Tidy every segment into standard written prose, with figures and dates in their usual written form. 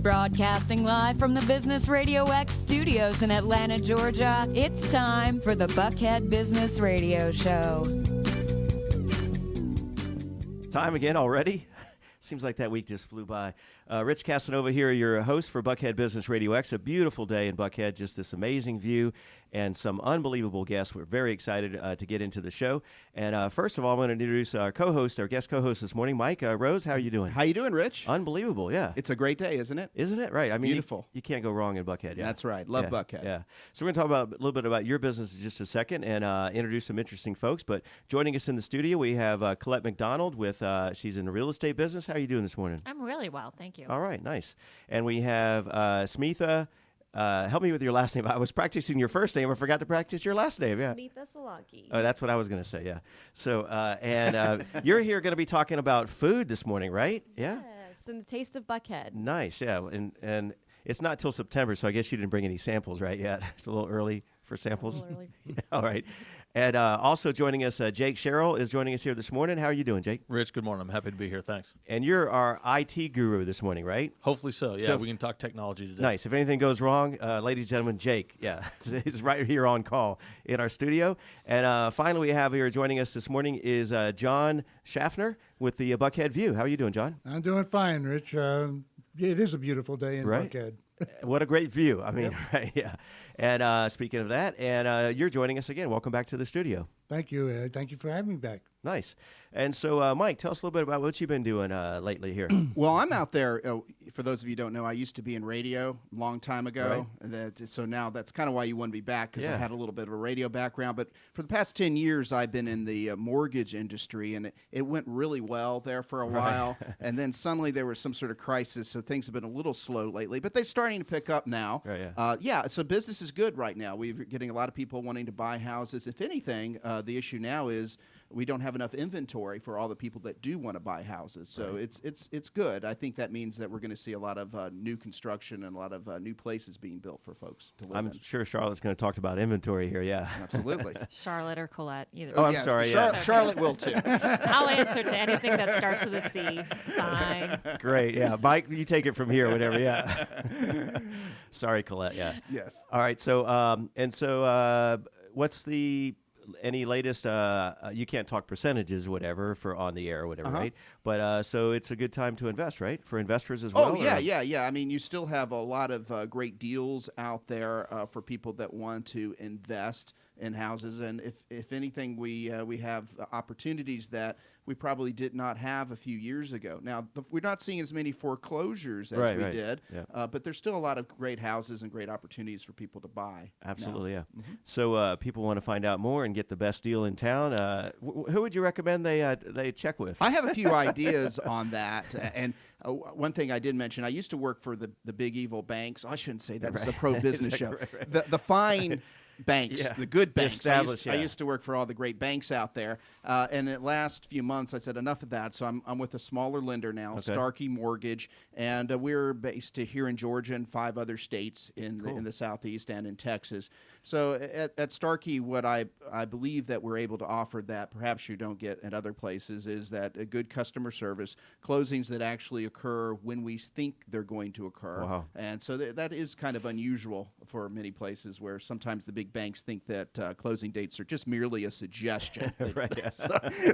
Broadcasting live from the Business Radio X studios in Atlanta, Georgia, it's time for the Buckhead Business Radio Show. Time again already? Seems like that week just flew by. Rich Casanova here, your host for Buckhead Business Radio X. A beautiful day in Buckhead, just this amazing view and some unbelievable guests. We're very excited to get into the show. And first of all, I'm going to introduce our co-host, our guest co-host this morning, Mike. Rose, how are you doing? How you doing, Rich? Unbelievable, yeah. It's a great day, isn't it? Isn't it? Right. I mean, beautiful. You can't go wrong in Buckhead. Yeah. That's right. Love Buckhead. Yeah. So we're going to talk about a little bit about your business in just a second and introduce some interesting folks. But joining us in the studio, we have Colette McDonald with, she's in the real estate business. How are you doing this morning? I'm really well, thank you. All right, nice. And we have Smitha. Help me with your last name. I was practicing your first name. I forgot to practice your last name. Yeah. Smitha Solanki. Oh, that's what I was going to say. Yeah. So, you're here going to be talking about food this morning, right? Yeah. Yes, and the taste of Buckhead. Nice. Yeah. And it's not till September, so I guess you didn't bring any samples, right? Yet it's a little early for samples. A little early. All right. And also joining us, Jake Sherrill is joining us here this morning. How are you doing, Jake? Rich, good morning. I'm happy to be here. Thanks. And you're our IT guru this morning, right? Hopefully so. Yeah, So- we can talk technology today. Nice. If anything goes wrong, ladies and gentlemen, Jake, yeah, he's right here on call in our studio. And finally, we have here joining us this morning is John Schaffner with the Buckhead View. How are you doing, John? I'm doing fine, Rich. It is a beautiful day in Right. Buckhead. What a great view. I mean, right, yeah. And speaking of that, and you're joining us again. Welcome back to the studio. Thank you. Thank you for having me back. Nice. And so, Mike, tell us a little bit about what you've been doing lately here. Well, I'm out there. For those of you who don't know, I used to be in radio a long time ago. So now that's kind of why you want to be back, because I had a little bit of a radio background. But for the past 10 years, I've been in the mortgage industry, and it went really well there for a while. And then suddenly there was some sort of crisis, so things have been a little slow lately. But they're starting to pick up now. Right, So business is good right now. We're getting a lot of people wanting to buy houses. If anything, the issue now is we don't have enough inventory for all the people that do want to buy houses. So it's good. I think that means that we're going to see a lot of new construction and a lot of new places being built for folks to live in. I'm sure Charlotte's going to talk about inventory here, yeah. Absolutely. Charlotte or Colette, either. Oh, I'm sorry, yeah. Charlotte will too. I'll answer to anything that starts with a C. Fine. Great, yeah. Mike, you take it from here, whatever, yeah. Sorry, Colette, yeah. Yes. All right, so, what's any latest, you can't talk percentages, whatever, for on the air or whatever, right? But so it's a good time to invest, right? For investors as well? Oh, yeah. I mean, you still have a lot of great deals out there for people that want to invest in houses. And if anything, we have opportunities that we probably did not have a few years ago. Now, we're not seeing as many foreclosures as we did, but there's still a lot of great houses and great opportunities for people to buy. Absolutely, yeah. So people want to find out more and get the best deal in town. Who would you recommend they check with? I have a few ideas on that. And one thing I did mention, I used to work for the big evil banks. I shouldn't say that. It's a pro-business show. The fine banks, the good banks. I used to work for all the great banks out there. And the last few months, I said enough of that. So I'm with a smaller lender now, Starkey Mortgage, and we're based here in Georgia and 5 other states in the Southeast and in Texas. So at Starkey, what I believe that we're able to offer that perhaps you don't get at other places is that a good customer service, closings that actually occur when we think they're going to occur. Wow. And so that is kind of unusual for many places where sometimes the big banks think that closing dates are just merely a suggestion.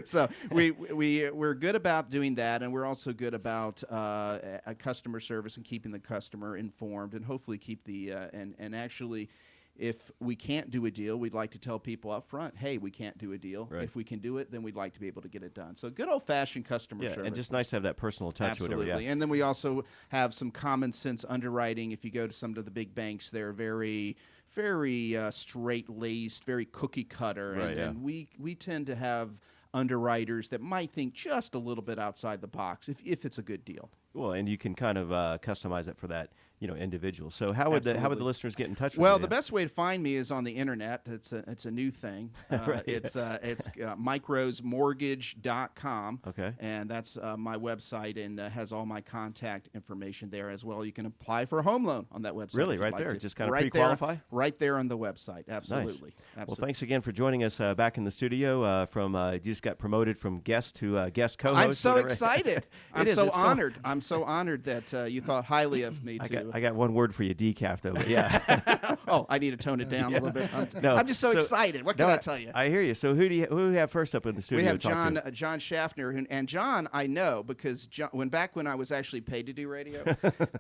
So we're good about doing that, and we're also good about a customer service and keeping the customer informed, and hopefully keep the and actually. If we can't do a deal, we'd like to tell people up front, hey, we can't do a deal. Right. If we can do it, then we'd like to be able to get it done. So good old-fashioned customer service. And just nice to have that personal touch. Absolutely. Whatever, yeah. And then we also have some common sense underwriting. If you go to some of the big banks, they're very straight-laced, very cookie-cutter. Right, and we tend to have underwriters that might think just a little bit outside the box if it's a good deal. Well, and you can kind of customize it for that individual. So how would the listeners get in touch with you? Well, the best way to find me is on the internet. It's a new thing. It's microsmortgage.com. Okay. And that's my website, and has all my contact information there as well. You can apply for a home loan on that website. Really, right there? Just kind of pre-qualify? Right there on the website. Absolutely. Nice. Well, thanks again for joining us back in the studio. You just got promoted from guest to guest co-host. I'm so excited. I'm so honored. I'm so honored that you thought highly of me too. I got one word for you, decaf, though. But yeah. Oh, I need to tone it down a little bit. No, I'm just so excited. What can I tell you? I hear you. So who do we have first up in the studio? We have to talk to? John Schaffner, and John I know because back when I was actually paid to do radio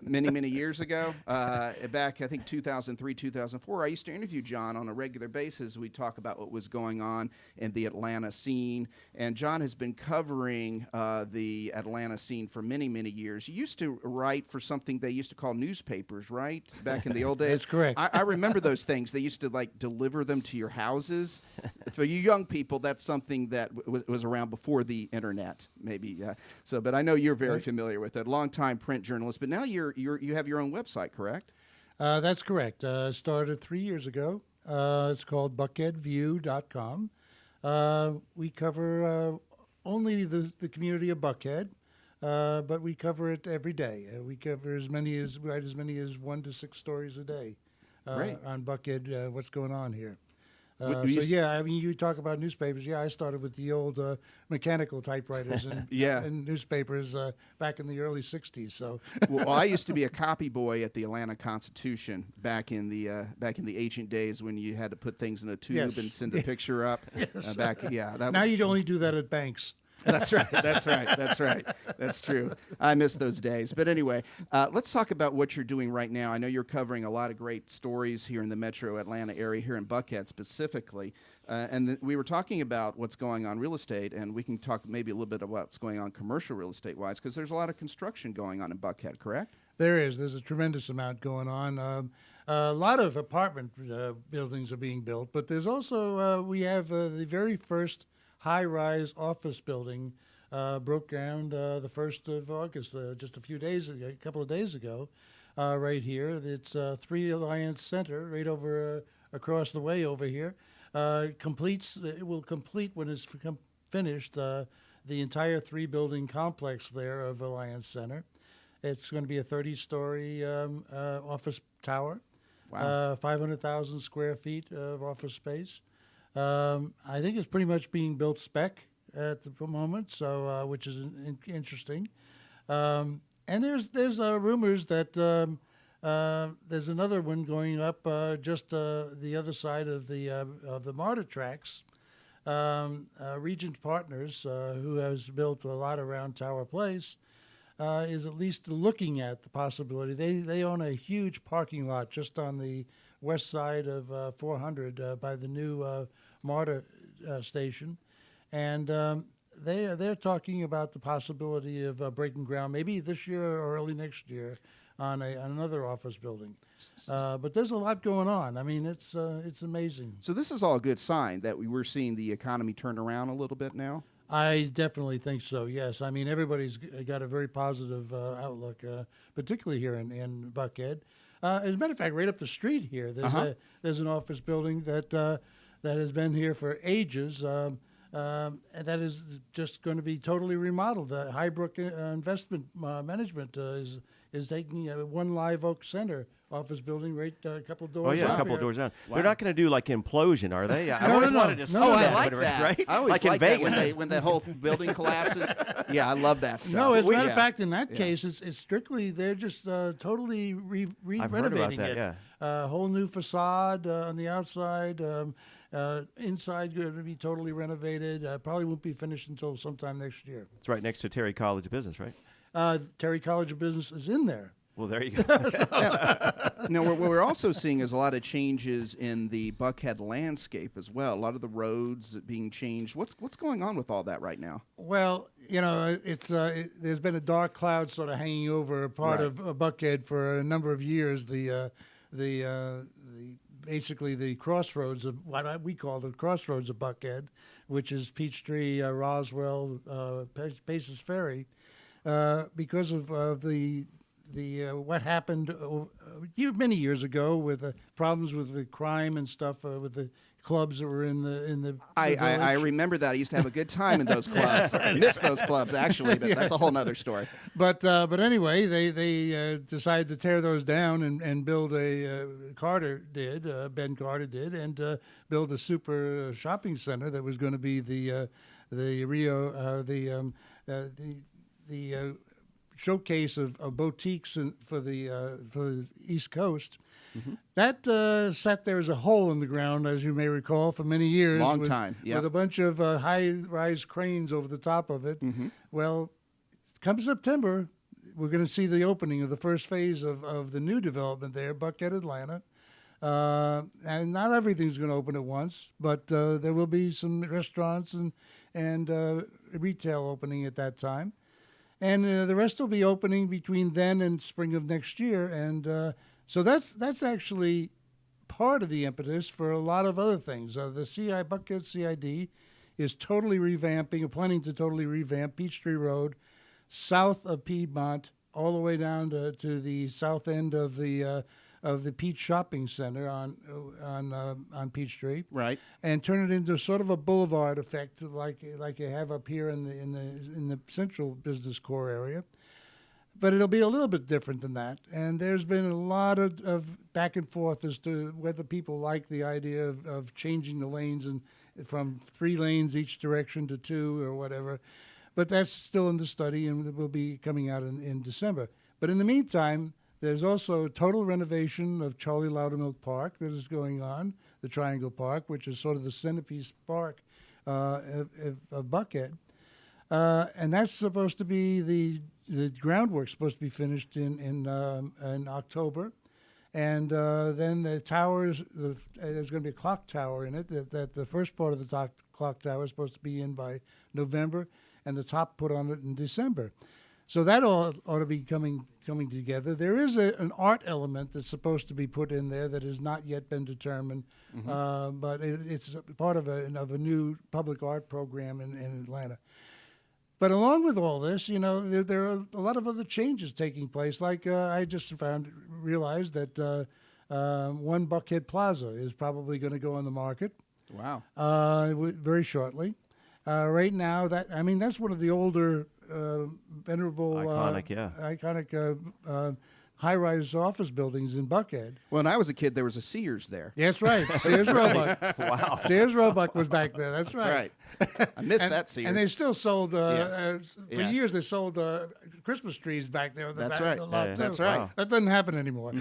many years ago, back I think 2003, 2004, I used to interview John on a regular basis. We'd talk about what was going on in the Atlanta scene, and John has been covering the Atlanta scene for many years. You used to write for something they used to call newspapers, right? Back in the old days. That's correct. I remember those things. They used to like deliver them to your houses. For you young people, that's something that was around before the internet, maybe. But I know you're very familiar with it. Long-time print journalist, but now you have your own website, correct? That's correct. Started 3 years ago. It's called buckheadview.com. We cover only the community of Buckhead, but we cover it every day. We cover write as many as 1 to 6 stories a day on Buckhead, what's going on here. You talk about newspapers. Yeah, I started with the old mechanical typewriters and, and newspapers back in the early '60s. So, well, I used to be a copy boy at the Atlanta Constitution back in the ancient days when you had to put things in a tube and send a picture up. Now you only do that at banks. That's right. That's true. I miss those days. But anyway, let's talk about what you're doing right now. I know you're covering a lot of great stories here in the metro Atlanta area, here in Buckhead specifically. We were talking about what's going on real estate, and we can talk maybe a little bit about what's going on commercial real estate-wise, because there's a lot of construction going on in Buckhead, correct? There is. There's a tremendous amount going on. A lot of apartment buildings are being built, but there's also, we have the very first high-rise office building broke ground the 1st of August, just a couple of days ago, right here. It's 3 Alliance Center, right over across the way over here. It will complete when it's finished the entire 3-building complex there of Alliance Center. It's going to be a 30-story office tower. Wow. 500,000 square feet of office space. I think it's pretty much being built spec at the moment, so which is interesting. And there's rumors that there's another one going up just the other side of the MARTA tracks. Regent Partners, who has built a lot around Tower Place, is at least looking at the possibility. They own a huge parking lot just on the west side of 400 by the new MARTA station, and they're talking about the possibility of breaking ground maybe this year or early next year on another office building. But there's a lot going on. I mean, it's amazing. So this is all a good sign that we're seeing the economy turn around a little bit now? I definitely think so, yes. I mean, everybody's got a very positive outlook, particularly here in Buckhead. As a matter of fact, right up the street here, there's an office building that has been here for ages, and that is just going to be totally remodeled. Highbrook Investment Management is taking One Live Oak Center office building right a couple doors a couple here. doors down. Wow. They're not going to do like implosion, are they? I No, always no, wanted to see Oh, that. I like that. Right? I always like in like that Vegas. when the whole building collapses. Yeah, I love that stuff. No, as a matter Yeah. of fact, in that case, it's strictly, they're just totally I've heard about renovating that, it. yeah. Whole new facade on the outside. Inside going to be totally renovated. Probably won't be finished until sometime next year. It's right next to Terry College of Business, right? Terry College of Business is in there. Well, there you go. Now, what we're also seeing is a lot of changes in the Buckhead landscape as well. A lot of the roads being changed. What's going on with all that right now? Well, it's there's been a dark cloud sort of hanging over a part of Buckhead for a number of years. Basically the crossroads of what we call the crossroads of Buckhead, which is Peachtree, Roswell, Paces Ferry, because of the what happened many years ago with the problems with the crime and stuff with the clubs that were in the I village. remember that. I used to have a good time in those clubs. I miss those clubs, actually, but that's a whole nother story. But anyway, they decided to tear those down and build Ben Carter did, and build a super shopping center that was going to be the showcase of boutiques for the East Coast. That sat there as a hole in the ground, as you may recall, for many years. Long time, with a bunch of high-rise cranes over the top of it. Well, come September, we're going to see the opening of the first phase of the new development there, Buckhead, Atlanta. And not everything's going to open at once, but there will be some restaurants and retail opening at that time. And the rest will be opening between then and spring of next year. And so that's actually part of the impetus for a lot of other things. The Buckhead CID is totally revamping, or planning to totally revamp Peachtree Road, south of Piedmont, all the way down to the south end of the Peach Shopping Center on Peachtree, Right. and turn it into sort of a boulevard effect, like you have up here in the central business core area. But it'll be a little bit different than that. And there's been a lot of back and forth as to whether people like the idea of changing the lanes and from 3 lanes each direction to 2 or whatever. But that's still in the study, and it will be coming out in December. But in the meantime, there's also a total renovation of Charlie Loudermilk Park that is going on, the Triangle Park, which is sort of the centerpiece park of Buckhead. And that's supposed to be the groundwork's supposed to be finished in October, and then the towers. There's going to be a clock tower in it. That the first part of the clock tower is supposed to be in by November, and the top put on it in December. So that all ought to be coming together. There is an art element that's supposed to be put in there that has not yet been determined, but it's part of a new public art program in Atlanta. But along with all this, there are a lot of other changes taking place. Like I just realized that One Buckhead Plaza is probably going to go on the market. Wow. Very shortly. Right now, that's one of the older, venerable, iconic high-rise office buildings in Buckhead. Well, when I was a kid, there was a Sears there. That's right. Sears Roebuck. Wow. Sears Roebuck was back there. That's right. I missed that Sears. And they still sold, for Yeah. years, they sold Christmas trees back there. That's back right. of the lot, too. That's right. Wow. That doesn't happen anymore.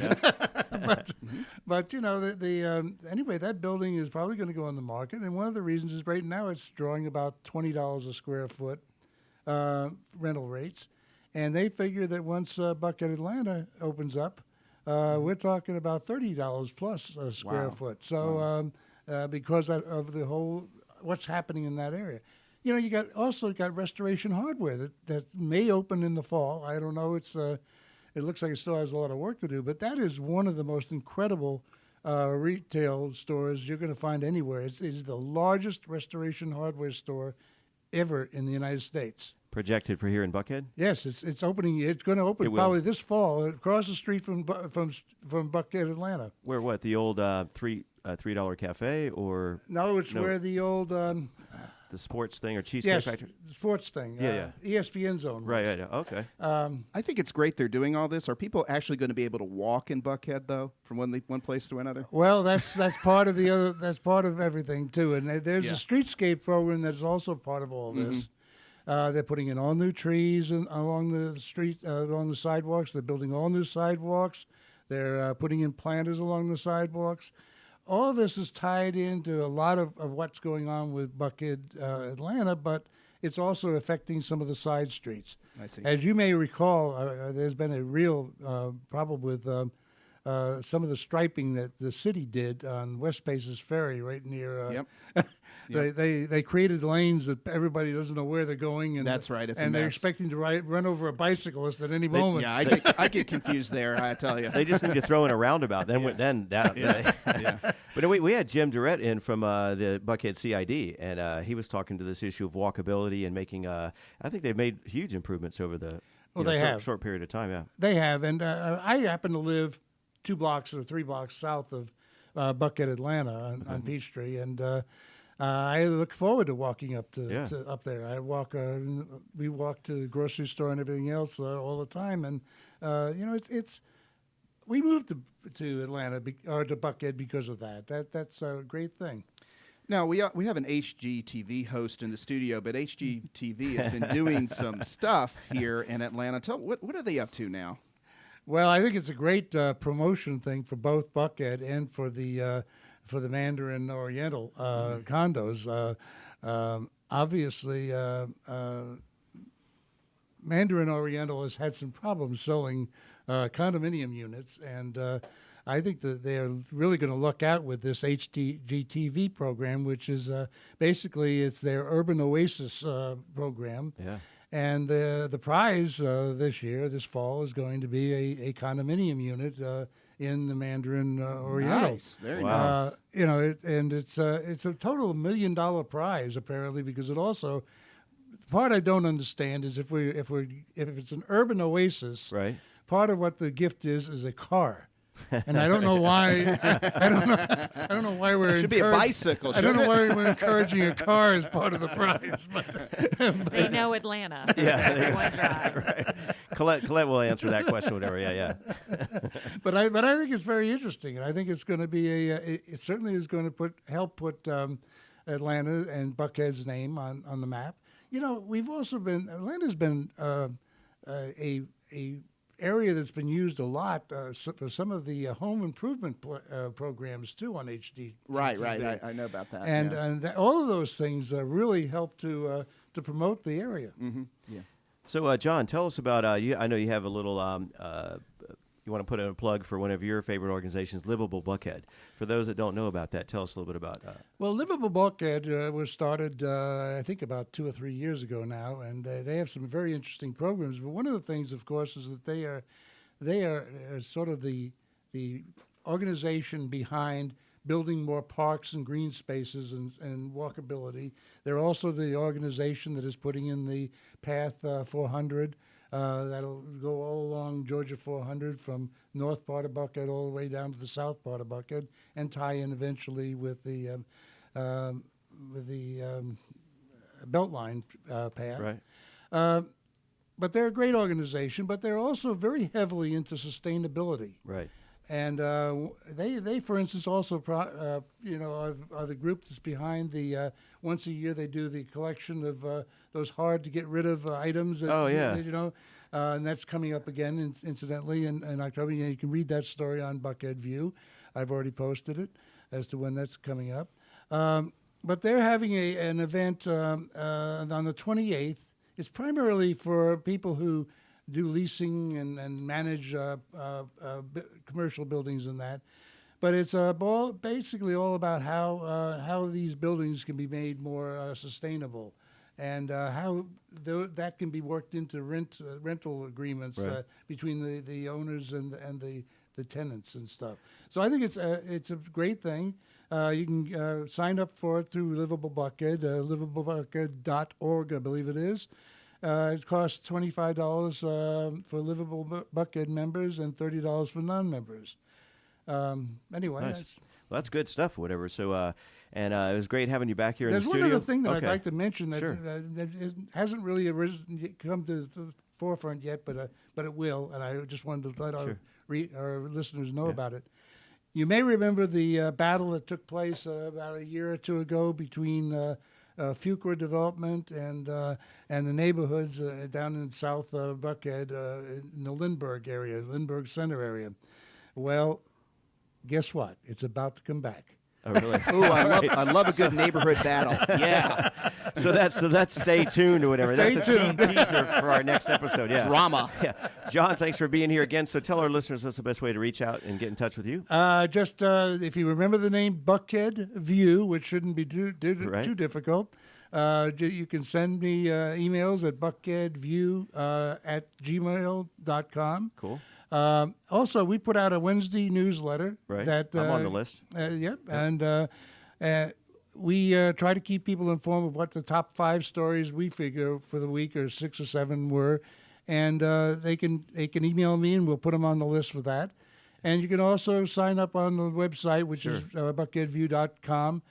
But anyway, that building is probably going to go on the market. And one of the reasons is right now it's drawing about $20 a square foot rental rates. And they figure that once Buckhead Atlanta opens up, we're talking about $30 plus a square foot. So because of the whole what's happening in that area, you got Restoration Hardware that may open in the fall. I don't know. It looks like it still has a lot of work to do, but that is one of the most incredible retail stores you're going to find anywhere. It's the largest Restoration Hardware store ever in the United States. Projected for here in Buckhead? Yes, it's opening. It's going to open probably this fall across the street from Buckhead, Atlanta. Where what? The old $3 cafe or No, it's where the old the sports thing or cheesecake factory? the sports thing. ESPN zone. Right. Okay. I think it's great they're doing all this. Are people actually going to be able to walk in Buckhead though, from one place to another? Well, that's part of the other. That's part of everything too. And there's a streetscape program that's also part of all this. They're putting in all new trees along the street, along the sidewalks. They're building all new sidewalks. They're putting in planters along the sidewalks. All of this is tied into a lot of what's going on with Buckhead, Atlanta, but it's also affecting some of the side streets. I see. As you may recall, there's been a real problem with some of the striping that the city did on West Paces Ferry right near. They created lanes that everybody doesn't know where they're going, and that's right. It's and a they're mess. expecting to run over a bicyclist at any moment. Yeah, I get confused there. I tell you. They just need to throw in a roundabout. Then that. But we had Jim Durrett in from the Buckhead CID, and he was talking to this issue of walkability and making. I think they've made huge improvements over the short period of time. Yeah, they have, and I happen to live 2 blocks or 3 blocks south of Buckhead, Atlanta, on Peachtree, and I look forward to walking up to up there. We walk to the grocery store and everything else all the time, and it's. We moved to Atlanta or to Buckhead because of that. That's a great thing. Now, we have an HGTV host in the studio, but HGTV has been doing some stuff here in Atlanta. What are they up to now? Well, I think it's a great promotion thing for both Buckhead and for the Mandarin Oriental condos. Obviously, Mandarin Oriental has had some problems selling condominium units, and I think that they're really going to luck out with this HGTV program, which is basically it's their Urban Oasis program. Yeah. And the prize this fall, is going to be a condominium unit in the Mandarin Oriental. Nice, very nice. It's a total $1 million prize apparently, because it also, the part I don't understand is if it's an urban oasis, Right. part of what the gift is a car. And I don't know why. I don't know why we're. It should be a bicycle. I don't know why we're encouraging a car as part of the prize. But They know Atlanta. Yeah. Everyone drives. Right. Colette will answer that question, whatever. Yeah. But I think it's very interesting, and I think it's going to be it certainly is going to help put Atlanta and Buckhead's name on the map. You know, Atlanta's been a area that's been used a lot for some of the home improvement programs too on HD. Right. I know about that. And all of those things really help to promote the area. Mm-hmm. Yeah. So, John, tell us about you. I know you have a little. You want to put in a plug for one of your favorite organizations, Livable Buckhead. For those that don't know about that, tell us a little bit about. Well, Livable Buckhead was started, I think, about 2 or 3 years ago now, and they have some very interesting programs. But one of the things, of course, is that they are sort of the organization behind building more parks and green spaces and walkability. They're also the organization that is putting in the Path 400. That'll go all along Georgia 400 from north part of Buckhead all the way down to the south part of Buckhead, and tie in eventually with the Beltline path. Right. But they're a great organization, but they're also very heavily into sustainability. Right. And they, for instance, also are the group that's behind the once a year they do the collection of those hard to get rid of items. And that's coming up again, incidentally, in October. You can read that story on Buckhead View. I've already posted it as to when that's coming up. But they're having an event on the 28th. It's primarily for people who do leasing and manage commercial buildings and that. But it's basically all about how these buildings can be made more sustainable, and how that can be worked into rental agreements Right. between the owners and the tenants and stuff. So I think it's a great thing. You can sign up for it through Livable Buckhead, livablebuckhead.org, I believe it is. It costs $25 for Livable Buckhead members and $30 for non-members. Anyway, Nice. Well, that's good stuff, whatever. So, it was great having you back here in the there's studio. one other thing that Okay. I'd like to mention that, Sure. that hasn't really come to the forefront yet, but it will, and I just wanted to let our listeners know about it. You may remember the battle that took place about a year or two ago between Fuqua Development and the neighborhoods down in South Buckhead in the Lindbergh area, Lindbergh Center area. Well, guess what? It's about to come back. Oh, really? Ooh, I love a good neighborhood battle. Yeah. So that's stay tuned or whatever. Stay That's tuned. a teaser for our next episode. Yeah. Drama. Yeah. John, thanks for being here again. So tell our listeners what's the best way to reach out and get in touch with you. Just if you remember the name Buckhead View, which shouldn't be too difficult, you can send me emails at buckheadview at gmail.com. Cool. Also, we put out a Wednesday newsletter. Right. That, I'm on the list. Yep. And we try to keep people informed of what the top 5 stories we figure for the week, or 6 or 7 were. And they can email me, and we'll put them on the list for that. And you can also sign up on the website, which is buckheadview.com,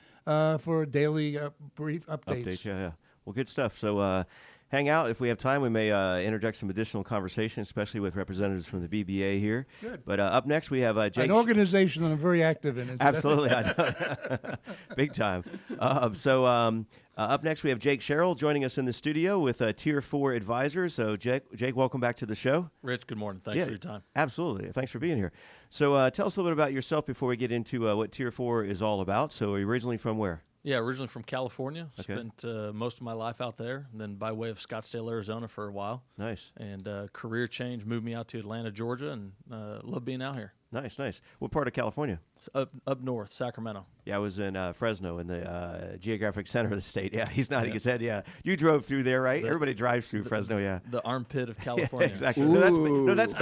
for daily brief updates. Yeah. Well, good stuff. So hang out. If we have time, we may interject some additional conversation, especially with representatives from the BBA here. Good. But up next, we have Jake. An organization that I'm very active in. Absolutely, I know. Big time. Up next, we have Jake Sherrill joining us in the studio with Tier 4 Advisors. So, Jake, welcome back to the show. Rich, good morning. Thanks for your time. Absolutely. Thanks for being here. So tell us a little bit about yourself before we get into what Tier 4 is all about. So are you originally from where? Yeah, originally from California. Okay. Spent most of my life out there, and then by way of Scottsdale, Arizona for a while. Nice. And career change moved me out to Atlanta, Georgia, and love being out here. Nice. What part of California? Up north, Sacramento. Yeah, I was in Fresno in the geographic center of the state. Yeah, he's nodding his head. Yeah, you drove through there, right? Everybody drives through Fresno. Yeah, the armpit of California. Yeah, exactly. No, that's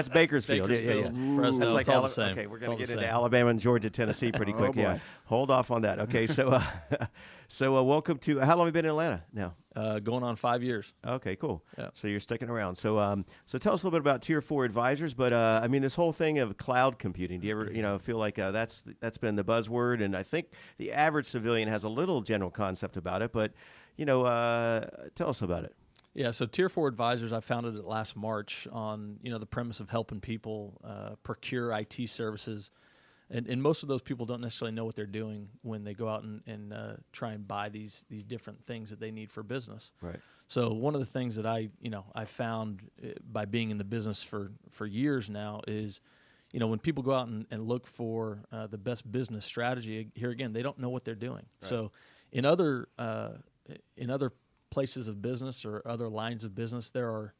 Bakersfield. Yeah. Fresno. That's like it's all the same. Okay, we're It's going all to get the into same. Alabama and Georgia, Tennessee pretty quick. boy. Yeah, hold off on that. Okay, so welcome to. How long have you been in Atlanta now? Going on 5 years. Okay, cool. Yeah. So you're sticking around. So tell us a little bit about Tier 4 Advisors. But I mean, this whole thing of cloud computing. Do you ever feel like that's been the buzzword? And I think the average civilian has a little general concept about it. But tell us about it. Yeah, so Tier 4 Advisors, I founded it last March on the premise of helping people procure IT services. And most of those people don't necessarily know what they're doing when they go out and try and buy these different things that they need for business. Right. So one of the things that I found by being in the business for years now is, when people go out and look for the best business strategy, here again, they don't know what they're doing. Right. So in other places of business or other lines of business, there are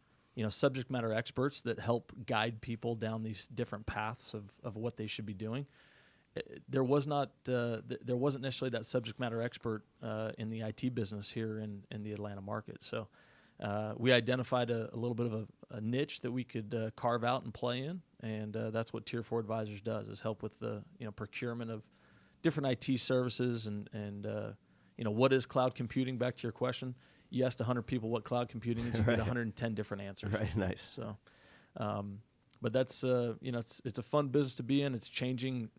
subject matter experts that help guide people down these different paths of what they should be doing. There wasn't necessarily that subject matter expert in the IT business here in the Atlanta market. So we identified a little bit of a niche that we could carve out and play in, and that's what Tier 4 Advisors does, is help with the procurement of different IT services and what is cloud computing. Back to your question. You asked 100 people what cloud computing is, you get 110 different answers. Right, nice. So, but that's it's a fun business to be in. It's changing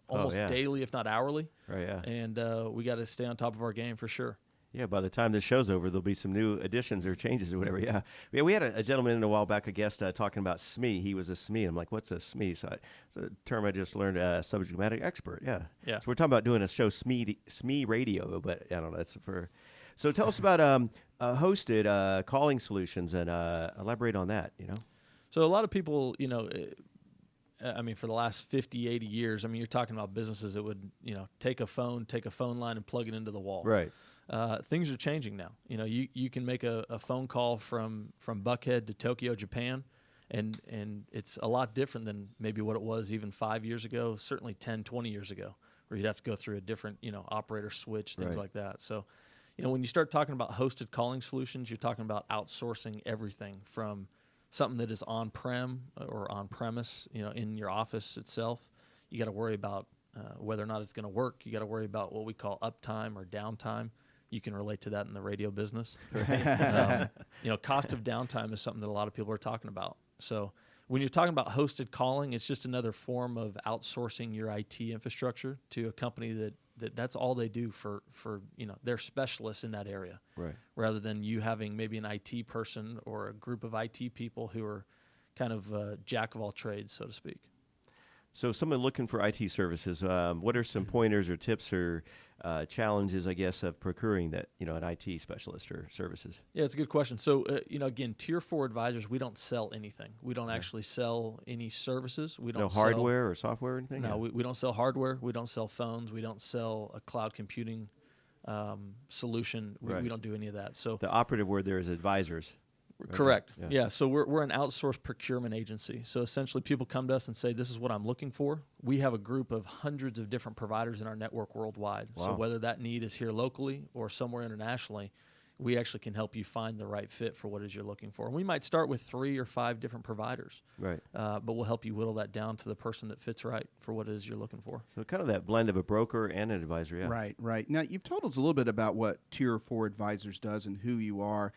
almost daily, if not hourly. Right, yeah. And we got to stay on top of our game for sure. Yeah, by the time this show's over, there'll be some new additions or changes or whatever. Yeah, we had a gentleman in a while back, a guest talking about SME. He was a SME. I'm like, what's a SME? So it's a term I just learned. Subject matter expert. Yeah. Yeah. So we're talking about doing a show SME radio, but I don't know. That's for. So tell us about hosted calling solutions and elaborate on that. So a lot of people, for the last 50, 80 years, you're talking about businesses that would, take a phone line and plug it into the wall. Right. Things are changing now. You can make a phone call from Buckhead to Tokyo, Japan, and it's a lot different than maybe what it was even 5 years ago, certainly 10, 20 years ago, where you'd have to go through a different, operator switch, things like that. So, when you start talking about hosted calling solutions, you're talking about outsourcing everything from something that is on-prem or on-premise, in your office itself. You got to worry about whether or not it's going to work. You got to worry about what we call uptime or downtime. You can relate to that in the radio business. Cost of downtime is something that a lot of people are talking about. So when you're talking about hosted calling, it's just another form of outsourcing your IT infrastructure to a company that's all they do for they're specialists in that area. Right. Rather than you having maybe an IT person or a group of IT people who are kind of jack of all trades, so to speak. So someone looking for IT services, what are some pointers or tips or challenges, I guess, of procuring that, an IT specialist or services? Yeah, it's a good question. So, again, Tier 4 Advisors, we don't sell anything. We don't actually sell any services. We don't no hardware or software or anything? No, we don't sell hardware. We don't sell phones. We don't sell a cloud computing solution. We don't do any of that. So the operative word there is advisors. Correct. Yeah. So we're an outsourced procurement agency. So essentially people come to us and say, this is what I'm looking for. We have a group of hundreds of different providers in our network worldwide. Wow. So whether that need is here locally or somewhere internationally, we actually can help you find the right fit for what it is you're looking for. And we might start with 3 or 5 different providers. Right. But we'll help you whittle that down to the person that fits right for what it is you're looking for. So kind of that blend of a broker and an advisor, yeah. Right. Now, you've told us a little bit about what Tier 4 Advisors does and who you are.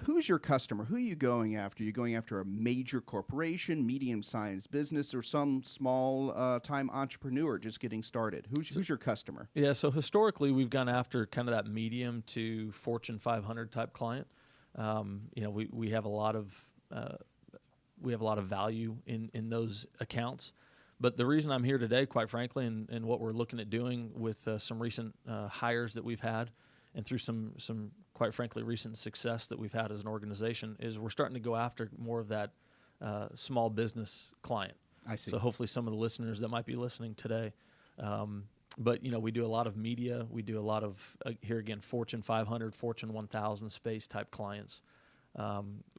Who's your customer? Who are you going after? Are you going after a major corporation, medium-sized business, or some small-time entrepreneur just getting started? Who's your customer? Yeah, so historically we've gone after kind of that medium to Fortune 500 type client. We have a lot of value in those accounts. But the reason I'm here today, quite frankly, and what we're looking at doing with some recent hires that we've had, and through some quite frankly recent success that we've had as an organization, is we're starting to go after more of that small business client. I see. So hopefully some of the listeners that might be listening today. But we do a lot of media. We do a lot of here again Fortune 500, Fortune 1000 space type clients.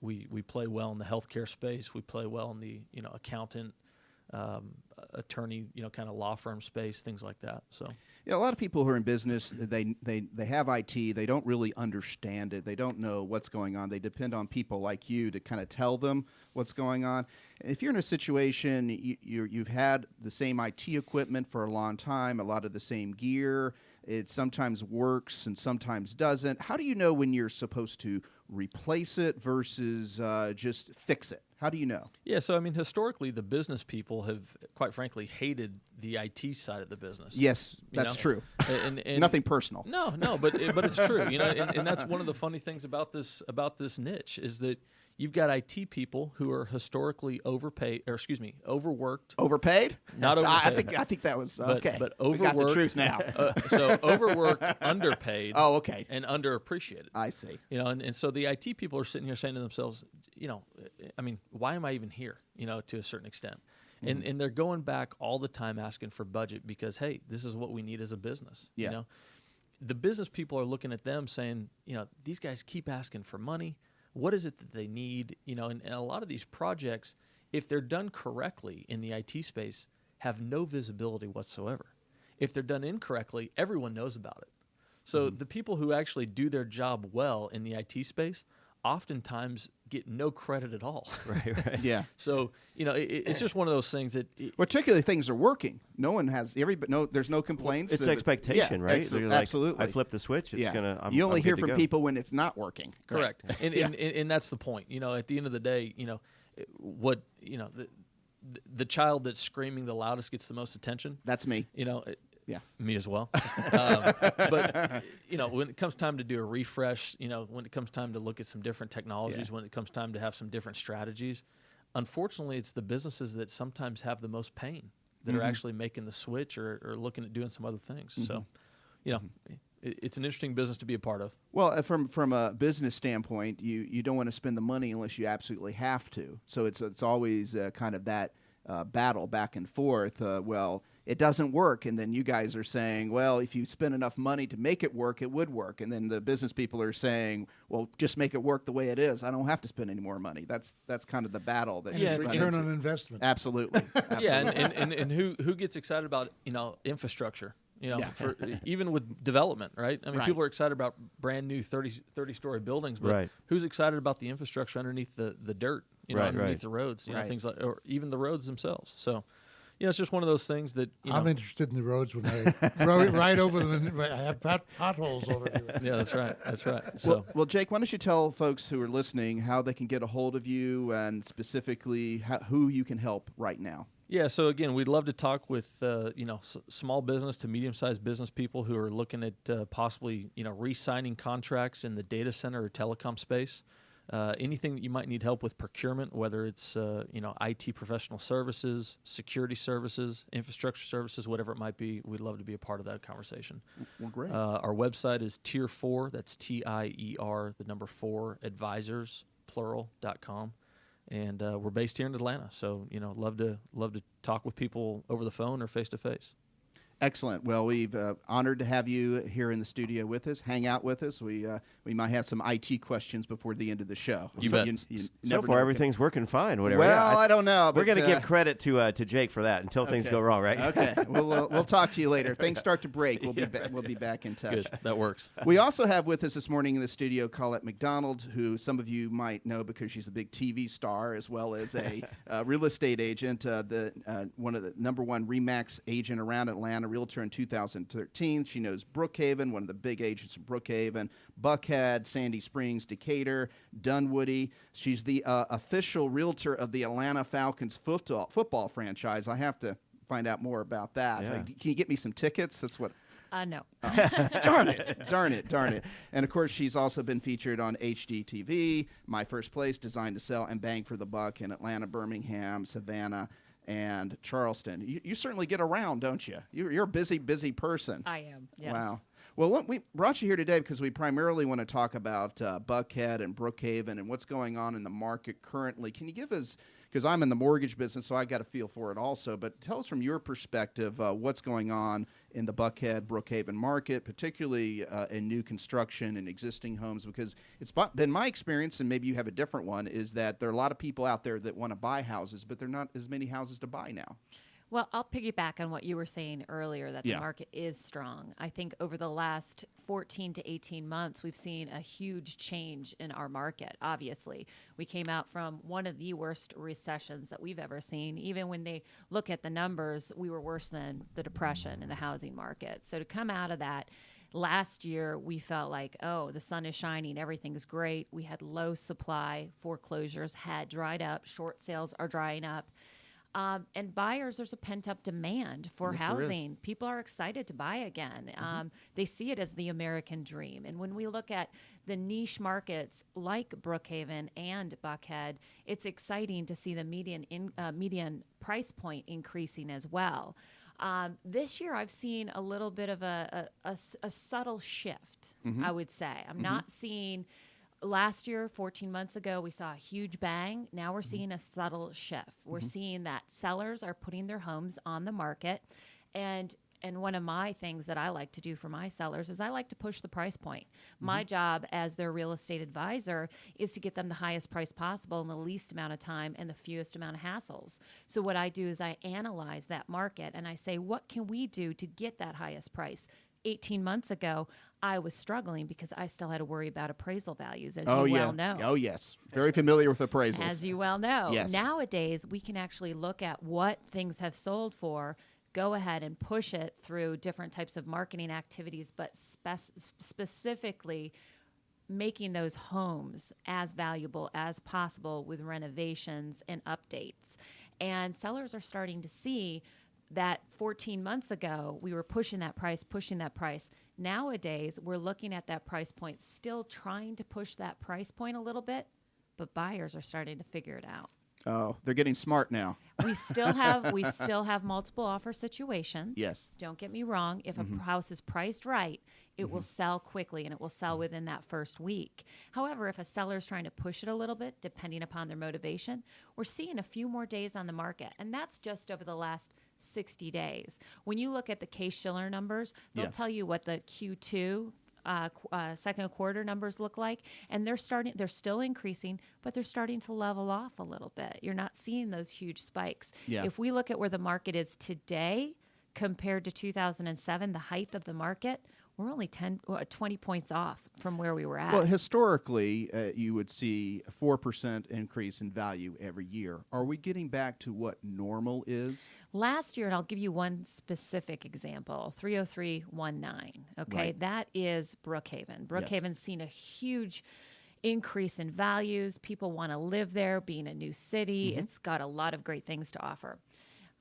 We play well in the healthcare space. We play well in the accountant, attorney, kind of law firm space, things like that. So yeah, a lot of people who are in business, they have IT. They don't really understand it. They don't know what's going on. They depend on people like you to kind of tell them what's going on. And if you're in a situation, you've had the same IT equipment for a long time, a lot of the same gear. It sometimes works and sometimes doesn't. How do you know when you're supposed to replace it versus just fix it? How do you know? Yeah, so historically, the business people have, quite frankly, hated the IT side of the business. Yes, that's true. And nothing personal. No, but it's true. And that's one of the funny things about this niche is that you've got IT people who are historically overworked. Overpaid? Not overpaid. I think that was okay. But overworked. We got the truth now. So overworked, underpaid. Oh, okay. And underappreciated. I see. And so the IT people are sitting here saying to themselves, why am I even here? To a certain extent. Mm-hmm. And they're going back all the time asking for budget because, hey, this is what we need as a business. Yeah. The business people are looking at them saying, these guys keep asking for money. What is it that they need? And a lot of these projects, if they're done correctly in the IT space, have no visibility whatsoever. If they're done incorrectly, everyone knows about it. So the people who actually do their job well in the IT space oftentimes get no credit at all. Right. Yeah. So, it's just one of those things that... Particularly things are working. No one has... there's no complaints. It's expectation, right? Absolutely. I flip the switch, it's going to... You only hear from people when it's not working. Correct. Right. And that's the point. At the end of the day, the child that's screaming the loudest gets the most attention. That's me. Yes. Me as well. But, when it comes time to do a refresh, when it comes time to look at some different technologies, when it comes time to have some different strategies, unfortunately, it's the businesses that sometimes have the most pain that are actually making the switch or looking at doing some other things. So, it's an interesting business to be a part of. Well, from a business standpoint, you don't want to spend the money unless you absolutely have to. So it's always kind of that battle back and forth. It doesn't work, and then you guys are saying, well, if you spend enough money to make it work, it would work. And then the business people are saying, well, just make it work the way it is. I don't have to spend any more money. That's kind of the battle that you return on investment. Absolutely. Yeah, and who gets excited about infrastructure? Even with development, right? People are excited about brand new 30-story buildings, but who's excited about the infrastructure underneath the dirt, underneath the roads, things like, or even the roads themselves. So, it's just one of those things that I'm interested in the roads when I ride over them and I have potholes all everywhere. Yeah, that's right. So, well, Jake, why don't you tell folks who are listening how they can get a hold of you and specifically who you can help right now? Yeah, so again, we'd love to talk with small business to medium-sized business people who are looking at possibly re-signing contracts in the data center or telecom space. Anything that you might need help with procurement, whether it's IT professional services, security services, infrastructure services, whatever it might be, we'd love to be a part of that conversation. Well, great. Our website is Tier 4. That's TIER, the number 4 advisors plural.com. And we're based here in Atlanta, so love to talk with people over the phone or face to face. Excellent. Well, we've honored to have you here in the studio with us, hang out with us. We might have some IT questions before the end of the show. You bet. So far, everything's working fine. Whatever. Well, I don't know. We're going to give credit to Jake for that until things go wrong, right? Okay. We'll talk to you later. If things start to break, we'll be back in touch. Good. That works. We also have with us this morning in the studio Colette McDonald, who some of you might know because she's a big TV star as well as a real estate agent, one of the number one RE/MAX agent around Atlanta. Realtor in 2013. She knows Brookhaven, one of the big agents in Brookhaven, Buckhead, Sandy Springs, Decatur, Dunwoody. She's the official realtor of the Atlanta Falcons football franchise. I have to find out more about that. Yeah. Can you get me some tickets? That's what No. Darn it. And of course, she's also been featured on HGTV, My First Place, Designed to Sell, and Bang for the Buck in Atlanta, Birmingham, Savannah, and Charleston. You certainly get around, don't you? You're a busy person. I am, yes. Wow. Well, we brought you here today because we primarily want to talk about Buckhead and Brookhaven and what's going on in the market currently. Can you give us, because I'm in the mortgage business, so I got a feel for it also, but tell us from your perspective what's going on in the Buckhead, Brookhaven market, particularly in new construction and existing homes, because it's been my experience, and maybe you have a different one, is that there are a lot of people out there that want to buy houses, but there are not as many houses to buy now. Well, I'll piggyback on what you were saying earlier, that the market is strong. I think over the last 14 to 18 months, we've seen a huge change in our market, obviously. We came out from one of the worst recessions that we've ever seen. Even when they look at the numbers, we were worse than the Depression in the housing market. So to come out of that, last year, we felt like, oh, the sun is shining, everything's great. We had low supply, foreclosures had dried up, short sales are drying up. And buyers, there's a pent-up demand for housing. People are excited to buy again. They see it as the American dream. And when we look at the niche markets like Brookhaven and Buckhead, it's exciting to see the median price point increasing as well. This year, I've seen a little bit of a subtle shift, I would say. I'm not seeing... Last year, 14 months ago, we saw a huge bang. Now we're seeing a subtle shift. We're seeing that sellers are putting their homes on the market. And one of my things that I like to do for my sellers is I like to push the price point. My job as their real estate advisor is to get them the highest price possible in the least amount of time and the fewest amount of hassles. So what I do is I analyze that market and I say, what can we do to get that highest price? 18 months ago, I was struggling because I still had to worry about appraisal values, as you well know. Oh, yes. Very familiar with appraisals. As you well know. Yes. Nowadays, we can actually look at what things have sold for, go ahead and push it through different types of marketing activities, but specifically making those homes as valuable as possible with renovations and updates. And sellers are starting to see that 14 months ago, we were pushing that price. Nowadays, we're looking at that price point, still trying to push that price point a little bit, but buyers are starting to figure it out. Oh, they're getting smart now. We still have multiple offer situations. Yes. Don't get me wrong. If a house is priced right, it will sell quickly and it will sell within that first week. However, if a seller is trying to push it a little bit, depending upon their motivation, we're seeing a few more days on the market, and that's just over the last 60 days. When you look at the Case-Shiller numbers, they'll tell you what the Q2 second quarter numbers look like, and they're still increasing, but they're starting to level off a little bit. You're not seeing those huge spikes. Yeah. If we look at where the market is today compared to 2007, the height of the market, we're only 20 points off from where we were at. Well, historically, you would see a 4% increase in value every year. Are we getting back to what normal is? Last year, and I'll give you one specific example, 30319, okay? Right. That is Brookhaven. Brookhaven's seen a huge increase in values. People want to live there, being a new city. It's got a lot of great things to offer.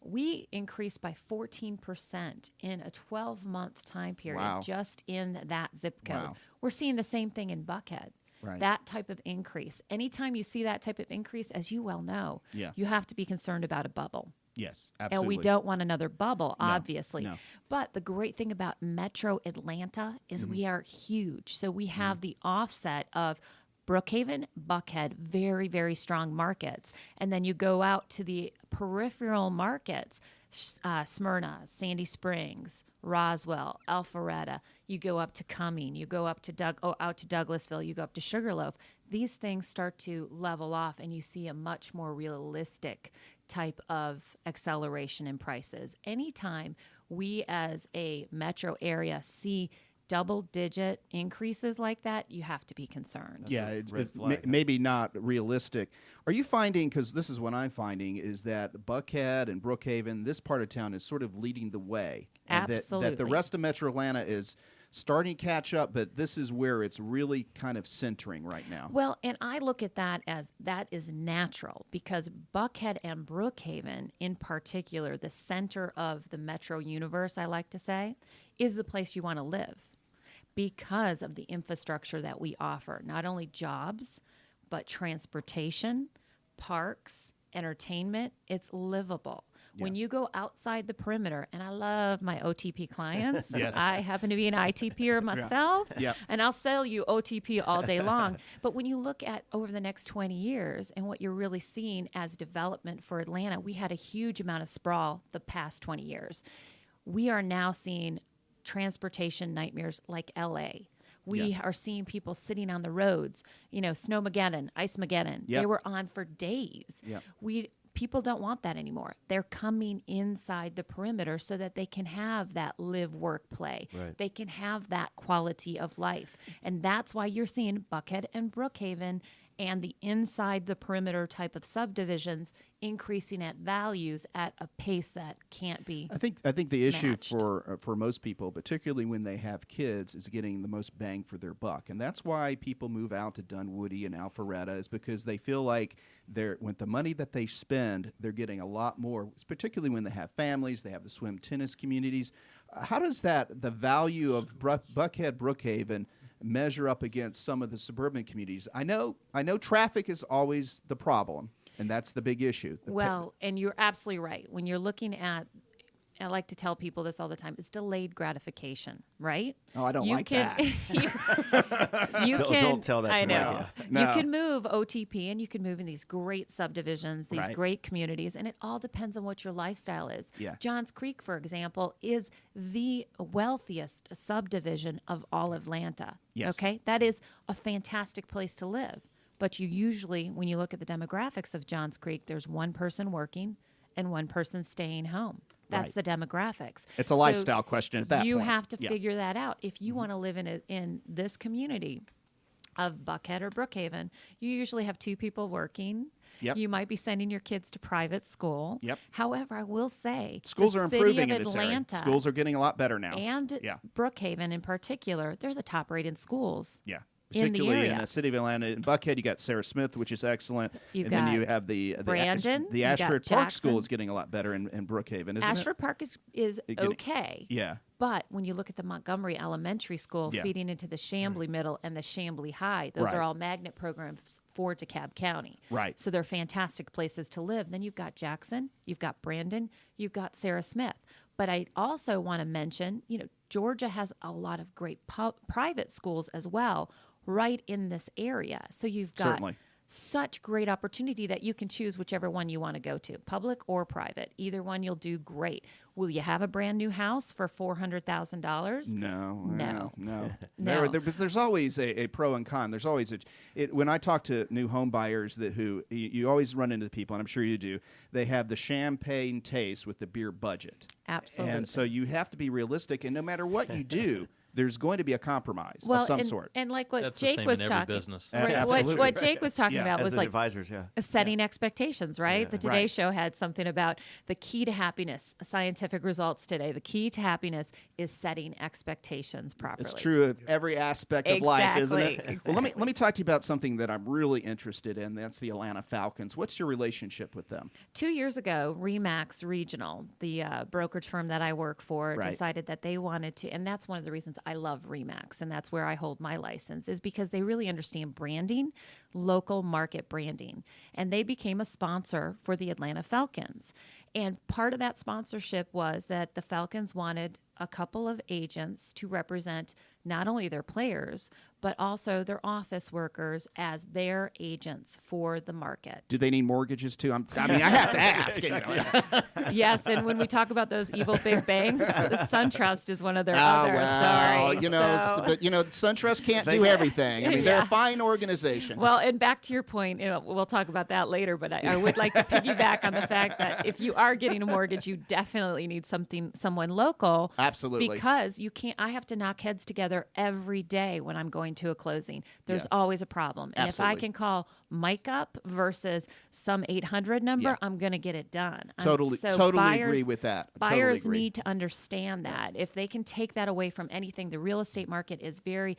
We increased by 14% in a 12-month time period just in that zip code. Wow. We're seeing the same thing in Buckhead. Right. That type of increase. Anytime you see that type of increase, as you well know, you have to be concerned about a bubble. Yes, absolutely. And we don't want another bubble, obviously. No. But the great thing about Metro Atlanta is we are huge. So we have the offset of Brookhaven, Buckhead, very, very strong markets. And then you go out to the peripheral markets, Smyrna, Sandy Springs, Roswell, Alpharetta. You go up to Cumming. You go up to out to Douglasville. You go up to Sugarloaf. These things start to level off, and you see a much more realistic type of acceleration in prices. Anytime we as a metro area see double-digit increases like that, you have to be concerned. Yeah, it's maybe not realistic. Are you finding, because this is what I'm finding, is that Buckhead and Brookhaven, this part of town is sort of leading the way. And Absolutely. that the rest of Metro Atlanta is starting to catch up, but this is where it's really kind of centering right now. Well, and I look at that as that is natural because Buckhead and Brookhaven, in particular, the center of the metro universe, I like to say, is the place you want to live because of the infrastructure that we offer. Not only jobs, but transportation, parks, entertainment. It's livable. Yeah. When you go outside the perimeter, and I love my OTP clients. Yes. I happen to be an ITPer myself, yeah. and I'll sell you OTP all day long. But when you look at over the next 20 years and what you're really seeing as development for Atlanta, we had a huge amount of sprawl the past 20 years. We are now seeing transportation nightmares like LA. We are seeing people sitting on the roads, Snowmageddon, Ice-mageddon. Yep. They were on for days. Yep. People don't want that anymore. They're coming inside the perimeter so that they can have that live, work, play. Right. They can have that quality of life. And that's why you're seeing Buckhead and Brookhaven and the inside the perimeter type of subdivisions increasing at values at a pace that can't be I think the issue matched. for most people, particularly when they have kids, is getting the most bang for their buck. And that's why people move out to Dunwoody and Alpharetta, is because they feel like with the money that they spend, they're getting a lot more, particularly when they have families, they have the swim tennis communities. How does the value of Buckhead, Brookhaven measure up against some of the suburban communities? I know traffic is always the problem, and that's the big issue. And you're absolutely right. When you're looking at, I like to tell people this all the time, it's delayed gratification, right? Oh, I don't like that. Don't tell that to I know. Mike. No. You can move OTP and you can move in these great subdivisions, these Right. great communities, and it all depends on what your lifestyle is. Yeah. Johns Creek, for example, is the wealthiest subdivision of all Atlanta. Yes. Okay? That is a fantastic place to live. But you usually, when you look at the demographics of Johns Creek, there's one person working and one person staying home. That's Right. the demographics. It's a lifestyle question at that You point. have to Yeah. figure that out. If you want to live in this community of Buckhead or Brookhaven, you usually have two people working. Yep. You might be sending your kids to private school. Yep. However, I will say Schools the are city improving of in this Atlanta area. Schools are getting a lot better now. and Yeah. Brookhaven in particular, they're the top rated schools. Yeah. in the Particularly in area. the city of Atlanta. In Buckhead, you got Sarah Smith, which is excellent. You and got then you have the Brandon, The you got Ashford Park School Jackson. is getting a lot better in Brookhaven, isn't Ashford Park is It getting- okay. it? Yeah. But when you look at the Montgomery Elementary School Yeah. feeding into the Chambly Middle and the Chambly High, those Right. are all magnet programs for DeKalb County. Right. So they're fantastic places to live. Then you've got Jackson, you've got Brandon, you've got Sarah Smith. But I also want to mention, Georgia has a lot of great private schools as well right in this area. So you've got Certainly. such great opportunity that you can choose whichever one you want to go to, public or private. Either one you'll do great. Will you have a brand new house for $400,000? No. No. There's always a pro and con. There's always when I talk to new home buyers you always run into the people, and I'm sure you do. They have the champagne taste with the beer budget. Absolutely. And so you have to be realistic, and no matter what you do, there's going to be a compromise of some sort. And like what That's the Jake same was in every talking, business. right, Absolutely. what Jake was talking Yeah. about As was the like advisors, yeah. setting expectations, right? The Today Right. Show had something about the key to happiness, scientific results today. The key to happiness is setting expectations properly. It's true of every aspect of life, isn't it? Exactly. Well, let me talk to you about something that I'm really interested in. That's the Atlanta Falcons. What's your relationship with them? 2 years ago, Remax Regional, the brokerage firm that I work for, Right. decided that they wanted to, and that's one of the reasons I love Remax, and that's where I hold my license, is because they really understand branding, local market branding. And they became a sponsor for the Atlanta Falcons. And part of that sponsorship was that the Falcons wanted a couple of agents to represent not only their players, but also their office workers as their agents for the market. Do they need mortgages too? I have to ask. Yes, and when we talk about those evil big banks, the SunTrust is one of their Ah, others. well, Sorry. but SunTrust can't do everything. I mean, they're a fine organization. Well, and back to your point, we'll talk about that later, but I would like to piggyback on the fact that if you are getting a mortgage, you definitely need someone local. Absolutely. Because you can't, I have to knock heads together together every day when I'm going to a closing. There's always a problem. And Absolutely. if I can call Mike up versus some 800 number, I'm going to get it done. Totally agree with that. Buyers Totally agree. need to understand that. If they can take that away from anything, the real estate market is very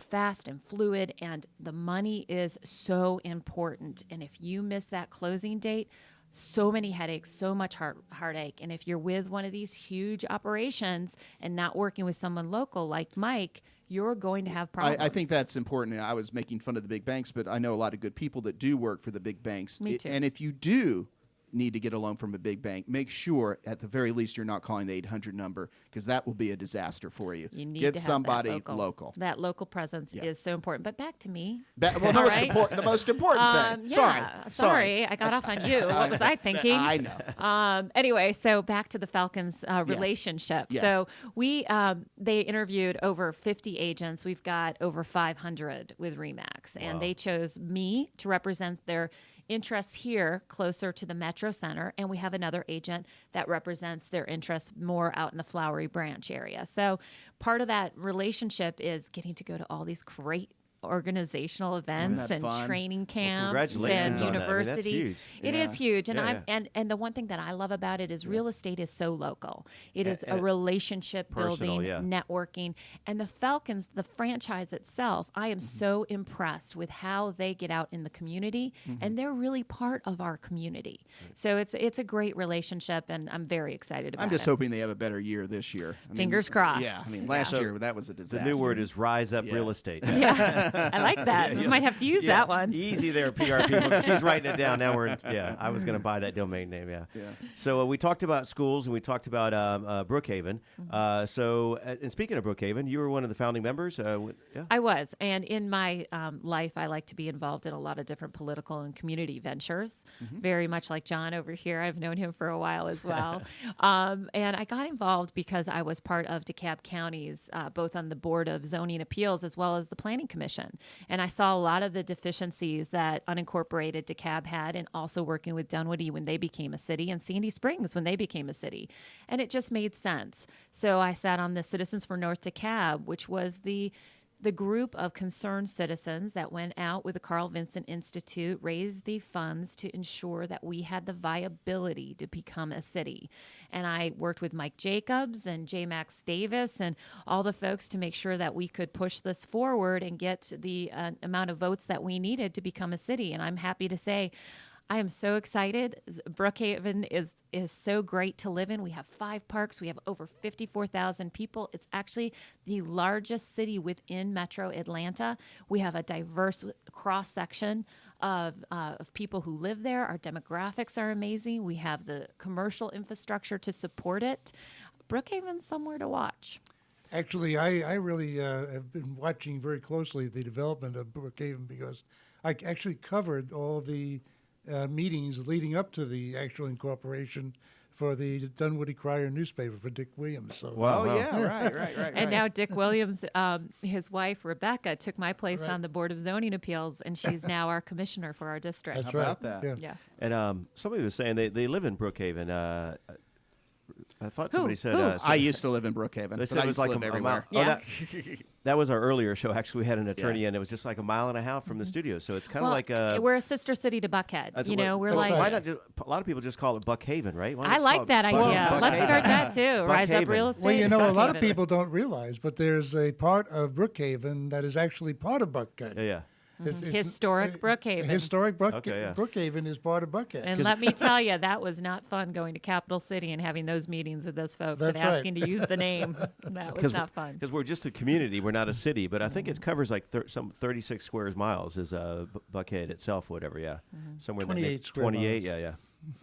fast and fluid, and the money is so important. And if you miss that closing date, so many headaches, so much heartache. And if you're with one of these huge operations and not working with someone local like Mike, you're going to have problems. I think that's important. I was making fun of the big banks, but I know a lot of good people that do work for the big banks. Me too. And if you do need to get a loan from a big bank, make sure at the very least you're not calling the 800 number, because that will be a disaster for you. You need get to have somebody that local. That local presence is so important. But back to me. The most important thing. Sorry, I got off on you. What was I thinking? I know. Anyway, so back to the Falcons relationship. Yes. So they interviewed over 50 agents. We've got over 500 with RE/MAX, and they chose me to represent their interests here closer to the Metro Center, and we have another agent that represents their interests more out in the Flowery Branch area. So part of that relationship is getting to go to all these great organizational events and fun? training camps congratulations and on that. I mean, that's university. huge. It is huge. And Yeah, and the one thing that I love about it is real estate is so local. It is a relationship personal, building, networking. And the Falcons, the franchise itself, I am so impressed with how they get out in the community, and they're really part of our community. So it's a great relationship, and I'm very excited about it. I'm just hoping they have a better year this year. Fingers crossed. Yeah, I mean, last year that was a disaster. The new word is rise up real estate. Yeah, I like that. We might have to use that one. Easy there, PR people. She's writing it down. Now I was going to buy that domain name. Yeah. So we talked about schools and we talked about Brookhaven. And speaking of Brookhaven, you were one of the founding members. I was. And in my life, I like to be involved in a lot of different political and community ventures, very much like John over here. I've known him for a while as well. And I got involved because I was part of DeKalb County's, both on the Board of Zoning Appeals as well as the Planning Commission. And I saw a lot of the deficiencies that unincorporated DeKalb had, and also working with Dunwoody when they became a city, and Sandy Springs when they became a city. And it just made sense. So I sat on the Citizens for North DeKalb, which was the group of concerned citizens that went out with the Carl Vinson Institute, raised the funds to ensure that we had the viability to become a city. And I worked with Mike Jacobs and J. Max Davis and all the folks to make sure that we could push this forward and get the amount of votes that we needed to become a city. And I'm happy to say I am so excited. Brookhaven is so great to live in. We have 5 parks. We have over 54,000 people. It's actually the largest city within Metro Atlanta. We have a diverse cross-section of people who live there. Our demographics are amazing. We have the commercial infrastructure to support it. Brookhaven's somewhere to watch. Actually, I really have been watching very closely the development of Brookhaven, because I actually covered all the meetings leading up to the actual incorporation for the Dunwoody Crier newspaper for Dick Williams. So, Right. And now Dick Williams, his wife Rebecca, took my place on the Board of Zoning Appeals, and she's now our commissioner for our district. That's How about that? Yeah. And somebody was saying they live in Brookhaven. I thought somebody said. I used to live in Brookhaven, They but said I it was used to like live a everywhere. mile. That was our earlier show. Actually, we had an attorney, Yeah. and it was just like a mile and a half from the studio. So it's kind of Well, like we're a sister city to Buckhead. We're like. why not? A lot of people just call it Buckhaven, right? Why not I just like call it that idea. Let's Buckhaven? start that too. Rise up Buckhaven. real estate. well, you know, a lot of Buckhaven. people don't realize, but there's a part of Brookhaven that is actually part of Buckhead. Yeah. Historic Brookhaven. Historic Okay, Brookhaven is part of Buckhead. And let me tell you, that was not fun going to Capital City and having those meetings with those folks That's and asking to use the name. That was not fun. Because we're just a community, we're not a city. But I think it covers like some 36 square miles is Buckhead itself, whatever. Yeah, somewhere in that 28 square 28. miles. Yeah.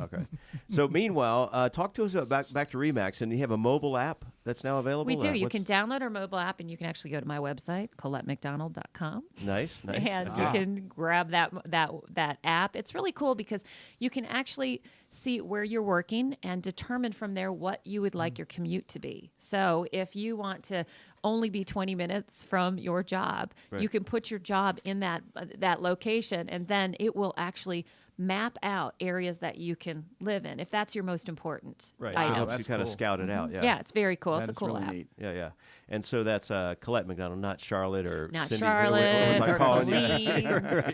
Okay. So meanwhile, talk to us about back to RE/MAX, and you have a mobile app that's now available. We do. You can download our mobile app, and you can actually go to my website, ColetteMcDonald.com. Nice. And you can grab that app. It's really cool because you can actually see where you're working and determine from there what you would like your commute to be. So if you want to only be 20 minutes from your job, Right. you can put your job in that location, and then it will actually map out areas that you can live in if that's your most important Right. So it item. helps that's you kind of cool. scout it out. Yeah. Yeah, it's very cool. That It's a is cool really app. neat. Yeah, yeah. And so that's Colette McDonald, not Charlotte or Not Cindy. Charlotte What was I or calling you? Colleen.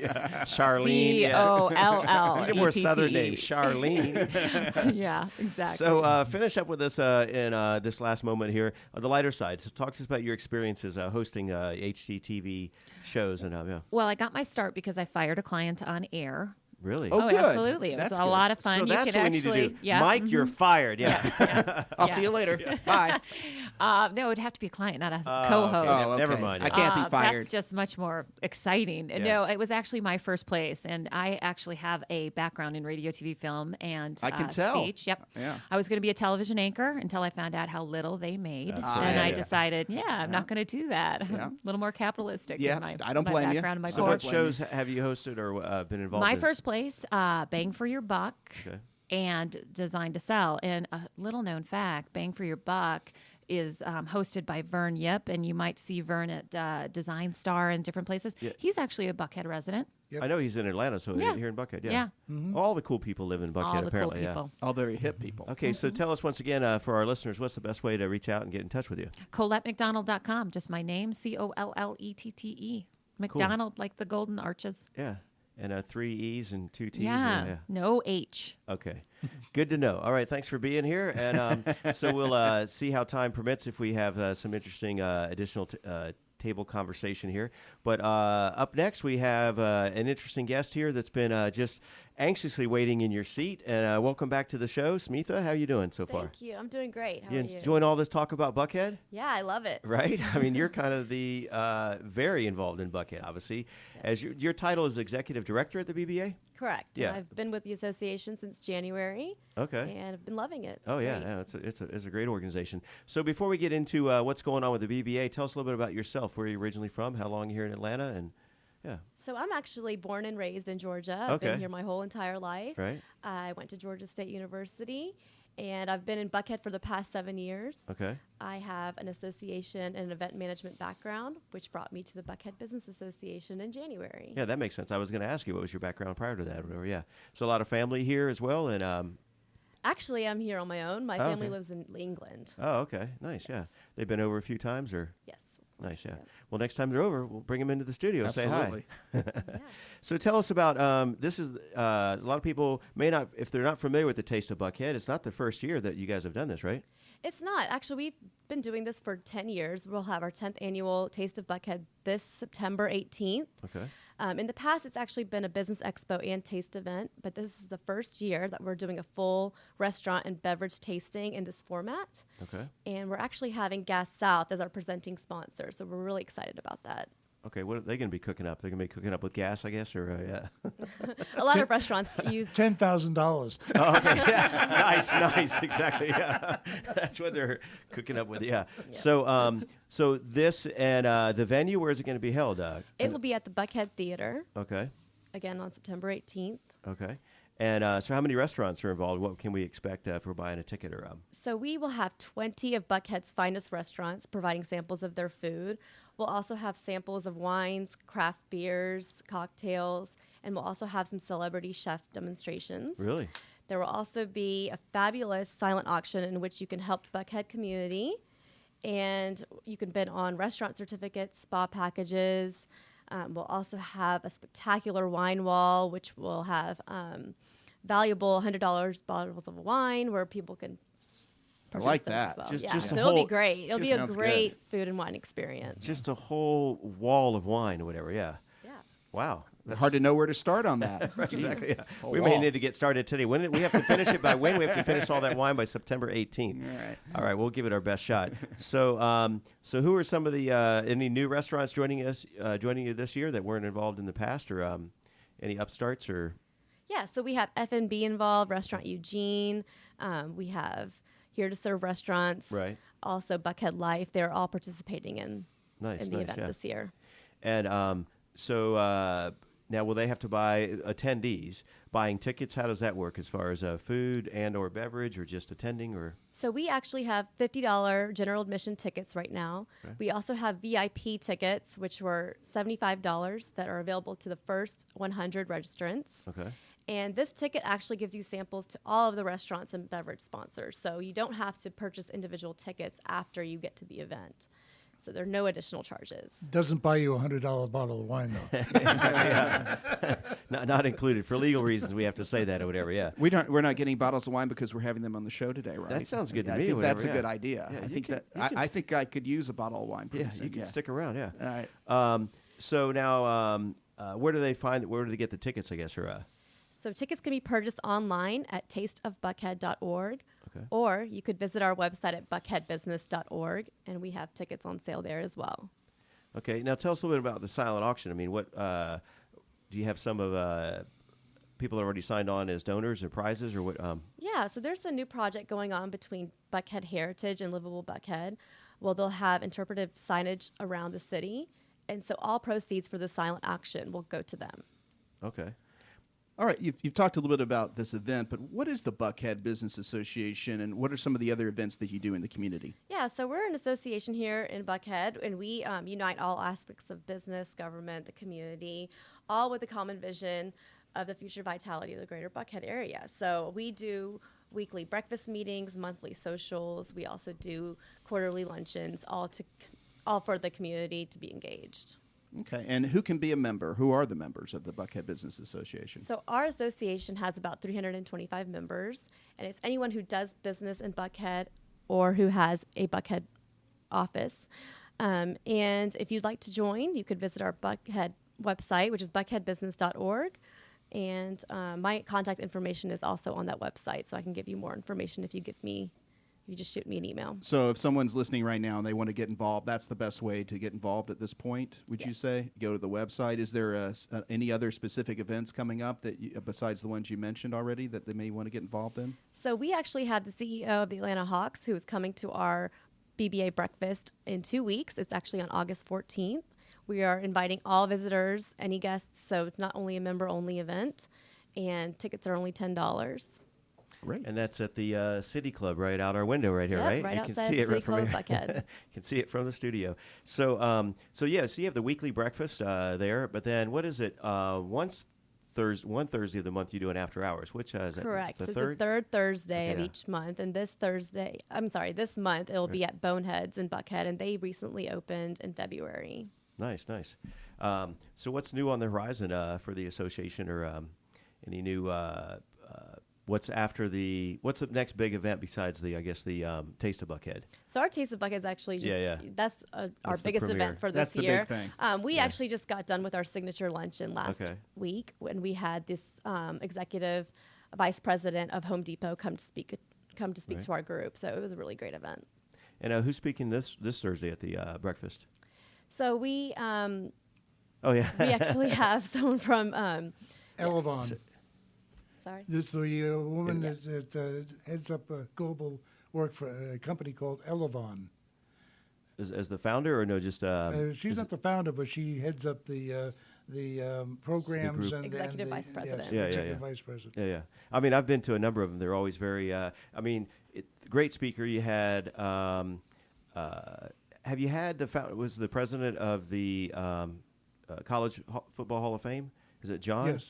Yeah. Charlene. Yeah. Collee. You get more southern names. Charlene. Yeah, exactly. So finish up with us in this last moment here on the lighter side. So talk to us about your experiences hosting HCTV shows and yeah. Well, I got my start because I fired a client on air. Really? Oh, good. Absolutely. It That's was a good. lot of fun. So you that's could what actually, we need to do. Yeah, Mike, you're fired. Yeah. I'll see you later. Bye. no, it'd have to be a client, not a co-host. okay. Oh, okay. Never mind. I can't be fired. That's just much more exciting. Yeah. No, it was actually my first place, and I actually have a background in radio, TV, film, and I can tell. speech. Yep. Yeah. I was going to be a television anchor until I found out how little they made, and yeah. I decided, I'm not going to do that. Yeah. A little more capitalistic. Yeah, in my, I don't my blame you. background and my So board. what shows have you hosted or been involved My in? first place, Bang for Your Buck, Okay. and Design to Sell. And a little known fact, Bang for Your Buck is hosted by Vern Yip, and you might see Vern at Design Star and different places. Yeah. He's actually a Buckhead resident. I know he's in Atlanta, so Yeah. here in Buckhead. Yeah. Yeah. All the cool people live in Buckhead, All the apparently. cool people. All very hip people. Yeah. Okay, so tell us once again for our listeners, what's the best way to reach out and get in touch with you? ColetteMcDonald.com, just my name, COLLETTE. McDonald, like the Golden Arches. Yeah. And 3 E's and 2 T's. Yeah, no H. Okay. Good to know. All right. Thanks for being here. And so we'll see how time permits if we have some interesting additional table conversation here. But up next, we have an interesting guest here that's been just anxiously waiting in your seat. And welcome back to the show. Smitha, how are you doing so far? Thank you. I'm doing great. How You are you? enjoying all this talk about Buckhead? Yeah, I love it. Right? I mean, you're kind of the very involved in Buckhead, obviously. As your title is executive director at the BBA? Correct. Yeah. I've been with the association since January. Okay. And I've been loving it. It's Oh yeah, great. yeah, it's a great organization. So before we get into what's going on with the BBA, tell us a little bit about yourself. Where are you originally from? How long you here in Atlanta? And yeah, So I'm actually born and raised in Georgia. I've Okay. been here my whole entire life. right. I went to Georgia State University, and I've been in Buckhead for the past 7 years. Okay. I have an association and event management background, which brought me to the Buckhead Business Association in January. Yeah, that makes sense. I was going to ask you what was your background prior to that. Or whatever. Yeah. So a lot of family here as well, and Actually, I'm here on my own. My Oh, family okay. lives in England. oh, okay, nice. Yeah, they've been over a few times, or Yes. nice. Yeah. Yep. Well, next time they're over, we'll bring them into the studio. Absolutely. Say hi. Yeah. So tell us about this is a lot of people may not, if they're not familiar with the Taste of Buckhead, it's not the first year that you guys have done this, right? It's not. Actually, we've been doing this for 10 years. We'll have our 10th annual Taste of Buckhead this September 18th. Okay. In the past, it's actually been a business expo and taste event, but this is the first year that we're doing a full restaurant and beverage tasting in this format. Okay. And we're actually having Gas South as our presenting sponsor, so we're really excited about that. Okay, what are they going to be cooking up? They're going to be cooking up with gas, I guess, or yeah. A lot of restaurants use $10,000. Oh, okay. Yeah. Nice, exactly. Yeah, that's what they're cooking up with. Yeah. So, so this and the venue, where is it going to be held? it will be at the Buckhead Theater, Okay. again on September 18th. Okay. And so, how many restaurants are involved? What can we expect if we're buying a ticket or? So we will have 20 of Buckhead's finest restaurants providing samples of their food. We'll also have samples of wines, craft beers, cocktails, and we'll also have some celebrity chef demonstrations. Really? There will also be a fabulous silent auction in which you can help the Buckhead community, and you can bid on restaurant certificates, spa packages. We'll also have a spectacular wine wall, which will have valuable $100 bottles of wine where people can purchase like those that. as well. Just- yeah. just so a it'll whole- be great. It'll just be a sounds great food and wine experience. Just a whole wall of wine or whatever. Yeah. Yeah. Wow. Hard to know where to start on that. Exactly. Yeah. A We may wall. need to get started today. When we have to finish it by when? We have to finish all that wine by September 18th. All right. All right, we'll give it our best shot. So, so who are some of the any new restaurants joining you this year that weren't involved in the past, or any upstarts or? Yeah, so we have F&B involved, Restaurant Eugene. We have Here to Serve Restaurants. Right. Also Buckhead Life. They're all participating in Nice, the event yeah. this year. And so now, will they have to buy attendees buying tickets? How does that work as far as food and or beverage, or just attending, or? So we actually have $50 general admission tickets right now. Okay. We also have VIP tickets, which were $75 that are available to the first 100 registrants. Okay. And this ticket actually gives you samples to all of the restaurants and beverage sponsors. So you don't have to purchase individual tickets after you get to the event. So there are no additional charges. Doesn't buy you a $100 bottle of wine, though. Not included. For legal reasons, we have to say that or whatever, yeah. We're not getting bottles of wine because we're having them on the show today, right? That sounds good to I me. think whatever, that's a good idea. Yeah, I think I could use a bottle of wine. Yeah, you can stick around, yeah. All right. So now, where do they get the tickets, I guess, or... So tickets can be purchased online at tasteofbuckhead.org, Okay. or you could visit our website at buckheadbusiness.org, and we have tickets on sale there as well. Okay, now tell us a little bit about the silent auction. I mean, what do you have some of people already signed on as donors or prizes or what? Yeah, so there's a new project going on between Buckhead Heritage and Livable Buckhead. Well, they'll have interpretive signage around the city, and so all proceeds for the silent auction will go to them. Okay. All right, you've talked a little bit about this event, but what is the Buckhead Business Association, and what are some of the other events that you do in the community? Yeah, so we're an association here in Buckhead, and we unite all aspects of business, government, the community, all with a common vision of the future vitality of the greater Buckhead area. So we do weekly breakfast meetings, monthly socials. We also do quarterly luncheons, all for the community to be engaged. Okay, and who can be a member? Who are the members of the Buckhead Business Association? So our association has about 325 members, and it's anyone who does business in Buckhead or who has a Buckhead office. And if you'd like to join, you could visit our Buckhead website, which is buckheadbusiness.org. And my contact information is also on that website, so I can give you more information if you just shoot me an email. So if someone's listening right now and they want to get involved, that's the best way to get involved at this point, would you say? Go to the website. Is there any other specific events coming up that besides the ones you mentioned already that they may want to get involved in? So we actually have the CEO of the Atlanta Hawks who is coming to our BBA breakfast in 2 weeks. It's actually on August 14th. We are inviting all visitors, any guests, so it's not only a member-only event, and tickets are only $10. Great. And that's at the City Club right out our window right here, Yep, right? right you outside can see it City right from Club, here. Buckhead. You can see it from the studio. So you have the weekly breakfast there, but then what is it? One Thursday of the month you do an after hours. Which is Correct. that? So The it's the third Thursday of Yeah. each month, and this month it'll be at Boneheads in Buckhead, and they recently opened in February. Nice. So what's new on the horizon for the association, or any new? What's the next big event besides the Taste of Buckhead? So our Taste of Buckhead is actually that's our That's the biggest premiere. event for That's this the year. big thing. We actually just got done with our signature luncheon last week when we had this executive vice president of Home Depot come to speak to our group. So it was a really great event. And who's speaking this Thursday at the breakfast? So we Oh yeah, we actually have someone from Elevon. sorry. This is the woman that heads up global work for a company called Elevon. as the founder, or no? Just She's not the founder, but she heads up the programs group. and Executive vice yes, president. Yeah, executive vice president. Yeah. I mean, I've been to a number of them. They're always very. Great speaker. You had. Have you had was the president of the College Football Hall of Fame? Is it John? Yes.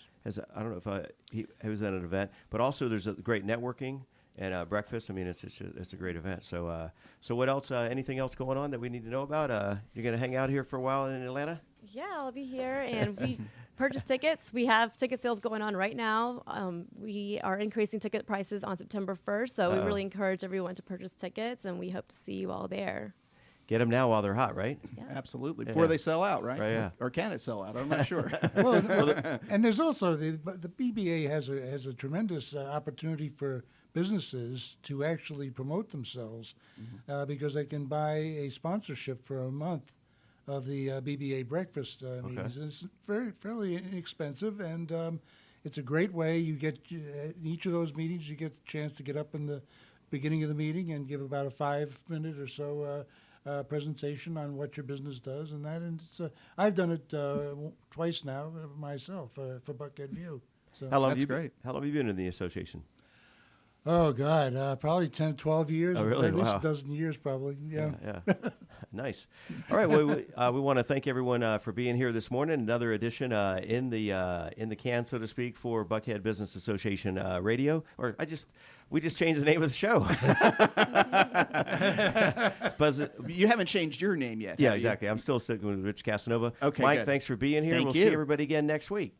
I don't know if he was at an event, but also there's a great networking and breakfast. I mean, it's a great event. So what else? Anything else going on that we need to know about? You're going to hang out here for a while in Atlanta? Yeah, I'll be here, and we purchase tickets. We have ticket sales going on right now. We are increasing ticket prices on September 1st, so we really encourage everyone to purchase tickets, and we hope to see you all there. Get them now while they're hot, right? Yeah. Absolutely. Before they sell out, right? Right, yeah. Or can it sell out? I'm not sure. And there's also the BBA has a tremendous opportunity for businesses to actually promote themselves because they can buy a sponsorship for a month of the BBA breakfast meetings. It's fairly inexpensive, and it's a great way. You get in each of those meetings, you get the chance to get up in the beginning of the meeting and give about a 5-minute or so presentation on what your business does, and it's I've done it twice now myself for Buckhead View. So How long That's have you great. How long have you been in the association? Oh God, probably 10, 12 years. Oh, really? At least Wow. a dozen years, probably. Yeah. Nice. All right. Well, we want to thank everyone for being here this morning. Another edition in the can, so to speak, for Buckhead Business Association Radio. We just changed the name of the show. You haven't changed your name yet. Yeah, exactly. I'm still sticking with Rich Casanova. Okay, Mike, good. thanks for being here. Thank We'll you. see everybody again next week.